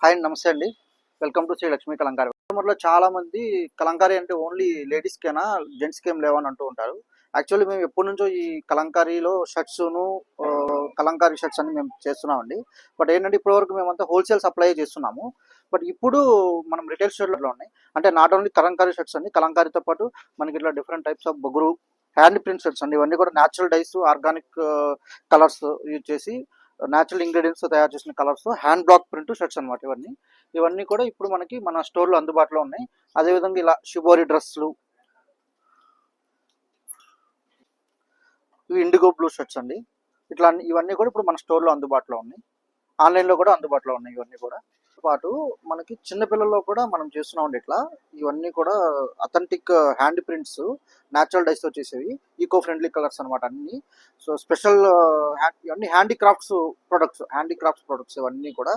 Hi అండి, నమస్తే అండి. Welcome to Shri Lakshmi Kalamkari. కస్టమర్‌లో చాలామంది కలంకారీ అంటే ఓన్లీ లేడీస్‌కేనా? జెంట్స్‌కి ఏం లేవని అంటూ ఉంటారు. యాక్చువల్లీ మేము ఎప్పటినుంచో ఈ కలంకారీలో షర్ట్సును కలంకారీ షర్ట్స్ అన్ని మేము చేస్తున్నామండి. బట్ ఏంటంటే ఇప్పటివరకు మేమంతా హోల్‌సేల్ సప్లై చేస్తున్నాము. బట్ ఇప్పుడు మనం రిటైల్ స్టోర్‌లో ఉన్నాయి. అంటే నాట్ ఓన్లీ కలంకారీ షర్ట్స్ అండి. కలంకారీతో పాటు మనకి ఇట్లా డిఫరెంట్ టైప్స్ ఆఫ్ బొగురు, హ్యాండ్ ప్రింట్ షర్ట్స్ అండి. ఇవన్నీ కూడా natural dyes, organic colours use చేసి నేచురల్ ఇంగ్రీడియంట్స్ తయారు చేసిన colours, hand block print shirts అనమాట ఇవన్నీ. ఇవన్నీ కూడా ఇప్పుడు మనకి మన స్టోర్‌లో అందుబాటులో ఉన్నాయి. అదేవిధంగా ఇలా షిబోరి డ్రెస్సులు, ఇవి ఇండిగో బ్లూ షర్ట్స్ అండి. ఇట్లా ఇవన్నీ కూడా ఇప్పుడు మన స్టోర్‌లో అందుబాటులో ఉన్నాయి. ఆన్‌లైన్‌లో కూడా అందుబాటులో ఉన్నాయి ఇవన్నీ కూడా. పాటు మనకి చిన్న పిల్లల్లో కూడా మనం చేస్తున్నామండి ఇట్లా. ఇవన్నీ కూడా అథెంటిక్ హ్యాండ్ ప్రింట్స్, నేచురల్ డైస్‌తో చేసేవి. ఈకో ఫ్రెండ్లీ కలర్స్ అనమాట అన్నీ. సో, స్పెషల్ ఇవన్నీ హ్యాండీక్రాఫ్ట్స్ ప్రొడక్ట్స్ ఇవన్నీ కూడా